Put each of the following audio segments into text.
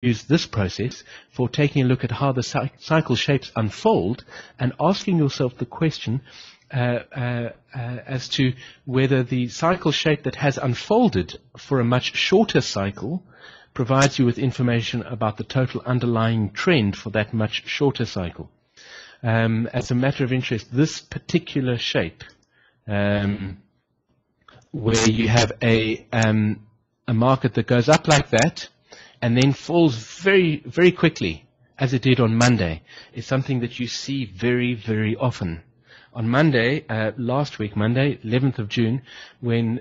use this process for taking a look at how the cycle shapes unfold and asking yourself the question as to whether the cycle shape that has unfolded for a much shorter cycle provides you with information about the total underlying trend for that much shorter cycle. As a matter of interest, this particular shape, where you have a market that goes up like that and then falls very, very quickly, as it did on Monday, is something that you see very, very often. On Monday, last week, Monday, 11th of June, when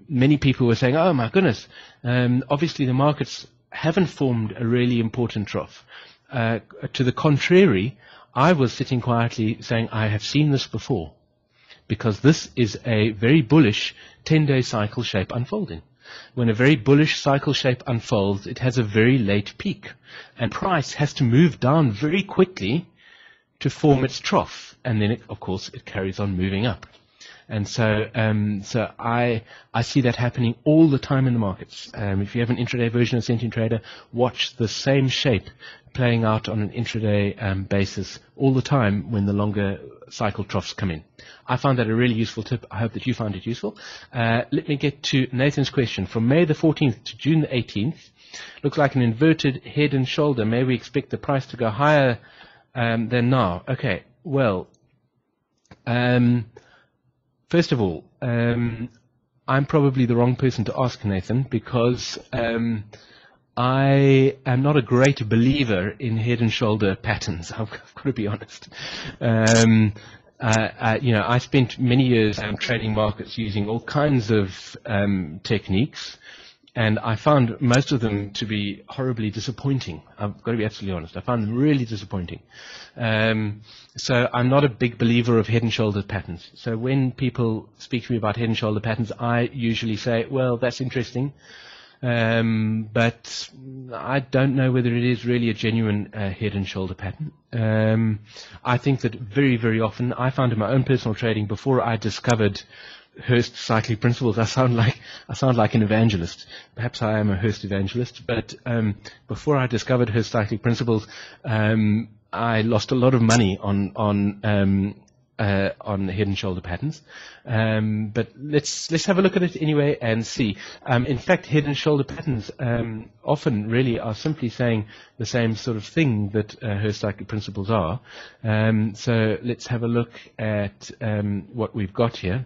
many people were saying, oh my goodness, obviously the markets haven't formed a really important trough. To the contrary, I was sitting quietly saying, I have seen this before, because this is a very bullish 10-day cycle shape unfolding. When a very bullish cycle shape unfolds, it has a very late peak, and price has to move down very quickly to form its trough, and then, of course, it carries on moving up. And so I see that happening all the time in the markets. If you have an intraday version of Sentient Trader, watch the same shape playing out on an intraday basis all the time when the longer cycle troughs come in. I found that a really useful tip. I hope that you found it useful. Let me get to Nathan's question. From May the 14th to June the 18th, looks like an inverted head and shoulder. May we expect the price to go higher than now? Okay, well, first of all, I'm probably the wrong person to ask, Nathan, because I am not a great believer in head and shoulder patterns. I've got to be honest. I spent many years trading markets using all kinds of techniques, and I found most of them to be horribly disappointing. I've got to be absolutely honest. I found them really disappointing. So I'm not a big believer of head and shoulder patterns. So when people speak to me about head and shoulder patterns, I usually say, well, that's interesting, but I don't know whether it is really a genuine head and shoulder pattern. I think that very, very often, I found in my own personal trading, before I discovered Hurst cyclic principles, I sound like an evangelist. Perhaps I am a Hurst evangelist, but before I discovered Hurst cyclic principles, I lost a lot of money on head and shoulder patterns. But let's have a look at it anyway and see. In fact, head and shoulder patterns often really are simply saying the same sort of thing that Hurst cyclic principles are. So let's have a look at what we've got here.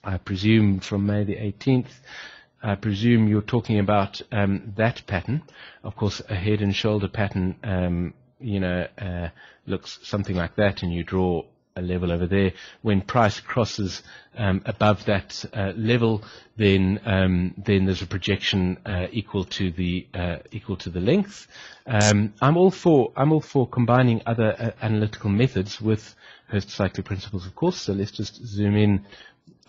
I presume from May the 18th, I presume you're talking about that pattern. Of course, a head and shoulder pattern, looks something like that, and you draw a level over there. When price crosses above that level, then there's a projection equal to the length. I'm all for combining other analytical methods with Hurst cyclic principles, of course. So let's just zoom in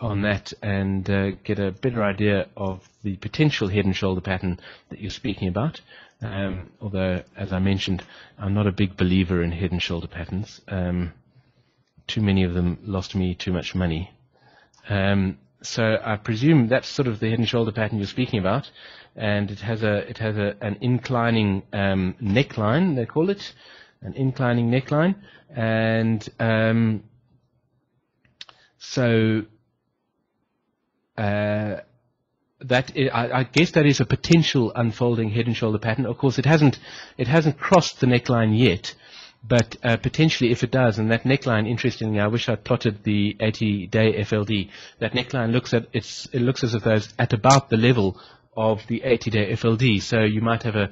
on that and get a better idea of the potential head and shoulder pattern that you're speaking about. Although, as I mentioned, I'm not a big believer in head and shoulder patterns. Too many of them lost me too much money. So I presume that's sort of the head and shoulder pattern you're speaking about, and it has an inclining neckline, they call it, an inclining neckline, and so I guess that is a potential unfolding head and shoulder pattern. Of course, it hasn't crossed the neckline yet, but potentially if it does, and that neckline, interestingly, I wish I plotted the 80-day FLD. That neckline looks as if it's at about the level of the 80-day FLD. So you might have a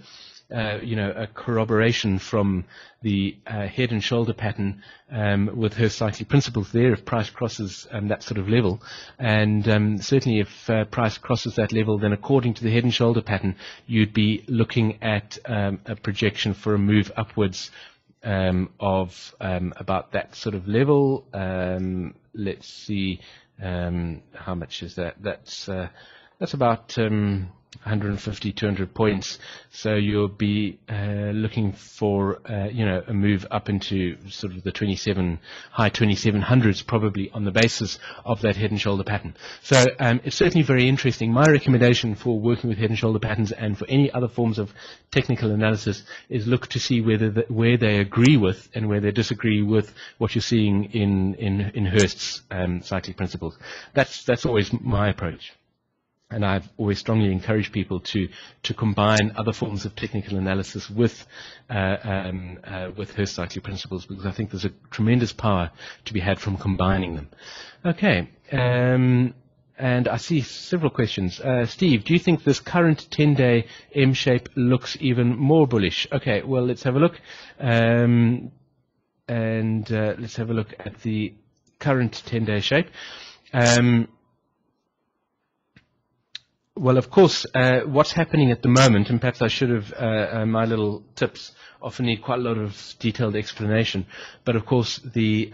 corroboration from the head and shoulder pattern with Hurst cyclic principles there if price crosses that sort of level. And certainly if price crosses that level, then according to the head and shoulder pattern, you'd be looking at a projection for a move upwards of about that sort of level. Let's see, how much is that? That's about 150, 200 points. So you'll be looking for, a move up into sort of the high 2700s, probably on the basis of that head and shoulder pattern. So it's certainly very interesting. My recommendation for working with head and shoulder patterns and for any other forms of technical analysis is look to see where they agree with and where they disagree with what you're seeing in Hurst's cyclic principles. That's always my approach. And I've always strongly encouraged people to combine other forms of technical analysis with Hurst cyclic principles, because I think there's a tremendous power to be had from combining them. Okay, and I see several questions. Steve, do you think this current 10-day M shape looks even more bullish? Okay, well, let's have a look. Let's have a look at the current 10-day shape. Well, of course, what's happening at the moment, and perhaps I should have, my little tips often need quite a lot of detailed explanation, but of course the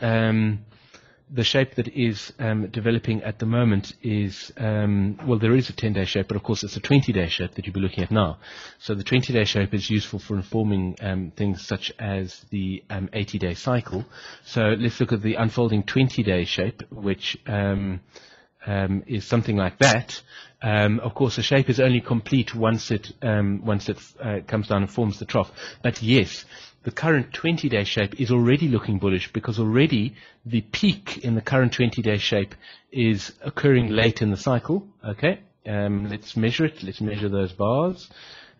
shape that is developing at the moment is, well, there is a 10-day shape, but of course it's a 20-day shape that you'll be looking at now. So the 20-day shape is useful for informing things such as the 80-day cycle. So let's look at the unfolding 20-day shape, which is something like that. Of course, the shape is only complete once it comes down and forms the trough. But yes, the current 20-day shape is already looking bullish, because already the peak in the current 20-day shape is occurring late in the cycle. Okay, let's measure it. Let's measure those bars,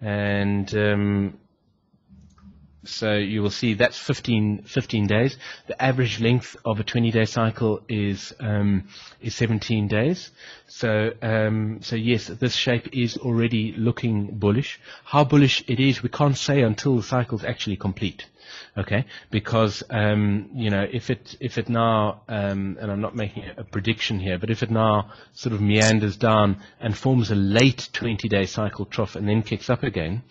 and so you will see that's 15 days. The average length of a 20-day cycle is 17 days. So yes, this shape is already looking bullish. How bullish it is, we can't say until the cycle's actually complete. Okay, because if it now, and I'm not making a prediction here, but if it now sort of meanders down and forms a late 20-day cycle trough and then kicks up again,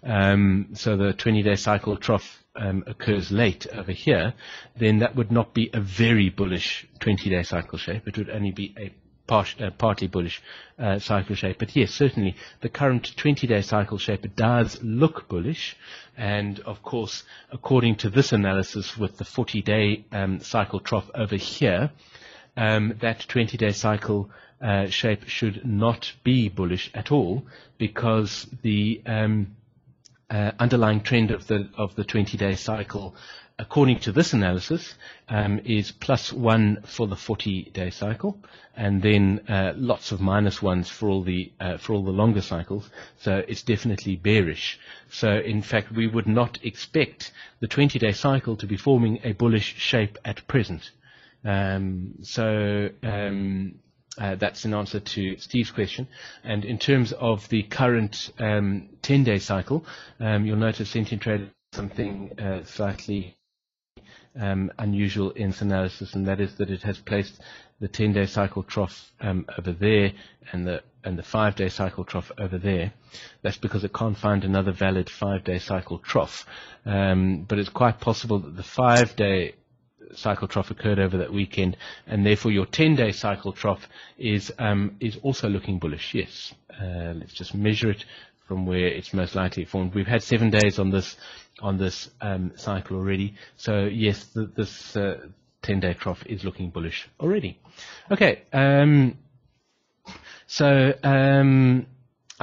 so the 20-day cycle trough occurs late over here, then that would not be a very bullish 20-day cycle shape. It would only be a partly bullish cycle shape. But yes, certainly the current 20-day cycle shape does look bullish. And of course, according to this analysis with the 40-day cycle trough over here, that 20-day cycle shape should not be bullish at all, because the underlying trend of the 20-day cycle, according to this analysis, is +1 for the 40-day cycle, and then lots of -1s for all the longer cycles. So it's definitely bearish. So in fact, we would not expect the 20-day cycle to be forming a bullish shape at present. That's an answer to Steve's question. And in terms of the current 10-day cycle, you'll notice Sentient Trader something slightly unusual in its analysis, and that is that it has placed the 10-day cycle trough over there and the 5-day cycle trough over there. That's because it can't find another valid 5-day cycle trough. But it's quite possible that the 5-day cycle trough occurred over that weekend, and therefore your 10-day cycle trough is also looking bullish. Yes, let's just measure it from where it's most likely formed. We've had 7 days on this cycle already, so yes, this 10-day trough is looking bullish already. Okay, I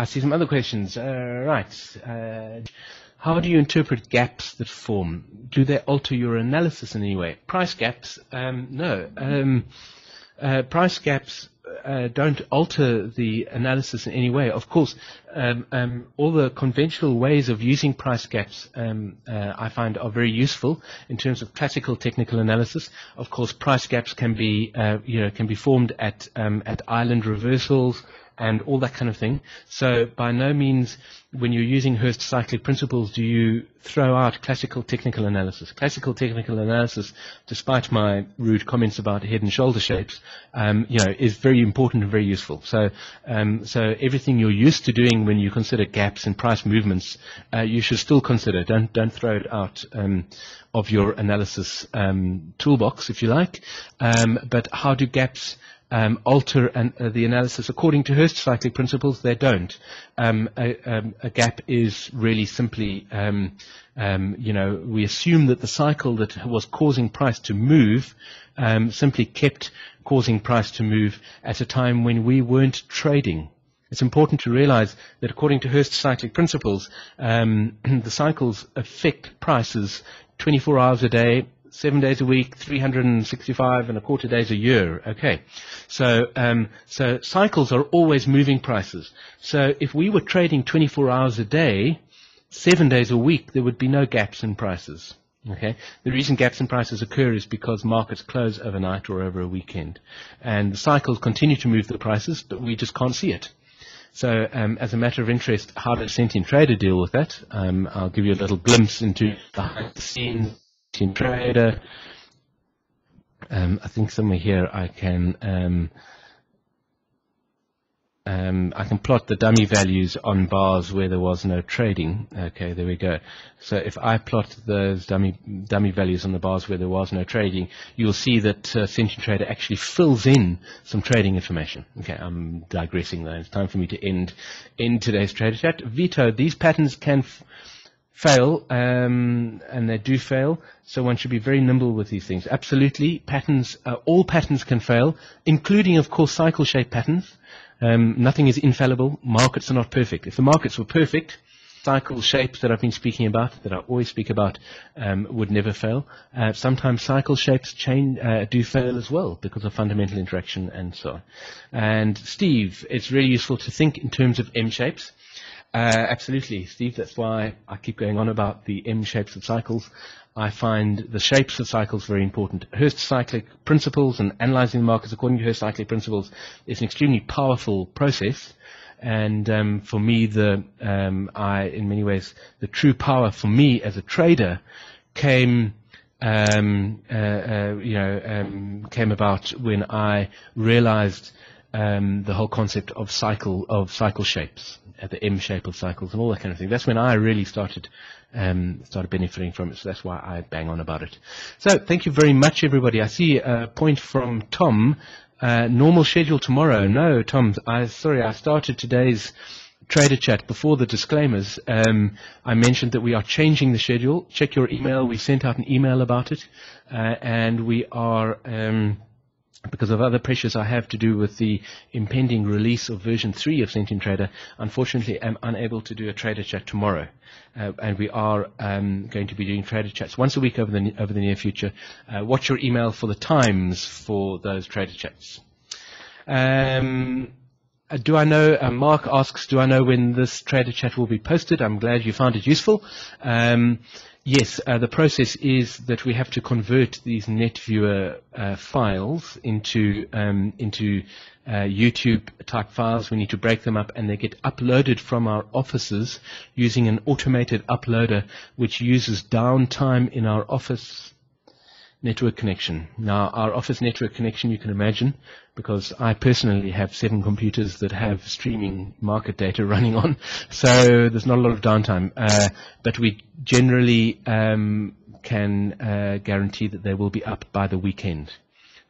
see some other questions. Right. How do you interpret gaps that form? Do they alter your analysis in any way? Price gaps? No. Price gaps don't alter the analysis in any way. Of course, all the conventional ways of using price gaps I find are very useful in terms of classical technical analysis. Of course, price gaps can be formed at island reversals and all that kind of thing. So by no means, when you're using Hurst cyclic principles, do you throw out classical technical analysis. Classical technical analysis, despite my rude comments about head and shoulder shapes, is very important and very useful. So everything you're used to doing when you consider gaps and price movements, you should still consider. Don't throw it out of your analysis toolbox, if you like. But how do gaps alter the analysis according to Hurst cyclic principles. They don't. A gap is really simply, we assume that the cycle that was causing price to move simply kept causing price to move at a time when we weren't trading. It's important to realize that according to Hurst cyclic principles, the cycles affect prices 24 hours a day, 7 days a week, 365 and a quarter days a year. Okay, so cycles are always moving prices. So if we were trading 24 hours a day, 7 days a week, there would be no gaps in prices. Okay, the reason gaps in prices occur is because markets close overnight or over a weekend, and the cycles continue to move the prices, but we just can't see it. So as a matter of interest, how does Sentient Trader deal with that? I'll give you a little glimpse into behind the scenes. Sentient Trader. I think somewhere here I can plot the dummy values on bars where there was no trading. Okay, there we go. So if I plot those dummy values on the bars where there was no trading, you'll see that Sentient Trader actually fills in some trading information. Okay, I'm digressing though. It's time for me to end today's Trader Chat. Vito, these patterns can fail, and they do fail, so one should be very nimble with these things. Absolutely, patterns, all patterns can fail, including, of course, cycle shape patterns. Nothing is infallible. Markets are not perfect. If the markets were perfect, cycle shapes that I've been speaking about, that I always speak about, would never fail. Sometimes cycle shapes do fail as well because of fundamental interaction and so on. And Steve, it's really useful to think in terms of M shapes. Absolutely, Steve. That's why I keep going on about the M shapes of cycles. I find the shapes of cycles very important. Hurst cyclic principles and analyzing the markets according to Hurst cyclic principles is an extremely powerful process. And for me, in many ways, the true power for me as a trader came about when I realized the whole concept of cycle shapes, the M shape of cycles and all that kind of thing. That's when I really started benefiting from it. So that's why I bang on about it. So thank you very much, everybody. I see a point from Tom. Normal schedule tomorrow. No, Tom, I started today's Trader Chat before the disclaimers. I mentioned that we are changing the schedule. Check your email. We sent out an email about it, and we are because of other pressures I have to do with the impending release of version 3 of Sentient Trader, unfortunately I'm unable to do a Trader Chat tomorrow. And we are going to be doing Trader Chats once a week over the near future. Watch your email for the times for those Trader Chats. Do I know, Mark asks, do I know when this Trader Chat will be posted? I'm glad you found it useful. Yes, the process is that we have to convert these NetViewer files into YouTube type files. We need to break them up and they get uploaded from our offices using an automated uploader which uses downtime in our office network connection. Now, our office network connection, you can imagine, because I personally have 7 computers that have streaming market data running on, so there's not a lot of downtime. But we generally can guarantee that they will be up by the weekend,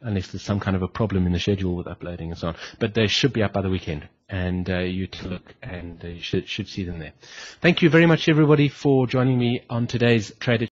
unless there's some kind of a problem in the schedule with uploading and so on. But they should be up by the weekend, and you can look and you should see them there. Thank you very much, everybody, for joining me on today's Trader